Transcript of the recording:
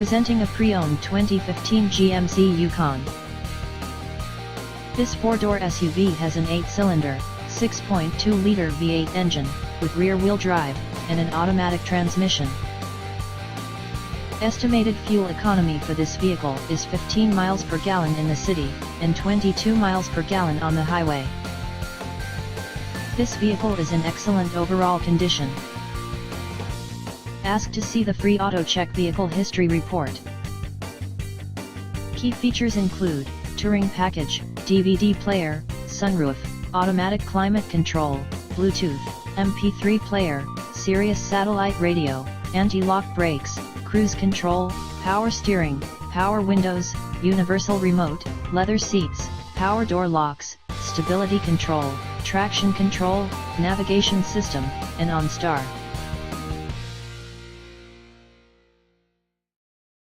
Presenting a pre-owned 2015 GMC Yukon. This four-door SUV has an 8-cylinder, 6.2-liter V8 engine, with rear-wheel drive, and an automatic transmission. Estimated fuel economy for this vehicle is 15 miles per gallon in the city, and 22 miles per gallon on the highway. This vehicle is in excellent overall condition. Ask to see the free AutoCheck Vehicle History Report. Key features include touring package, DVD player, sunroof, automatic climate control, Bluetooth, MP3 player, Sirius satellite radio, anti-lock brakes, cruise control, power steering, power windows, universal remote, leather seats, power door locks, stability control, traction control, navigation system, and OnStar.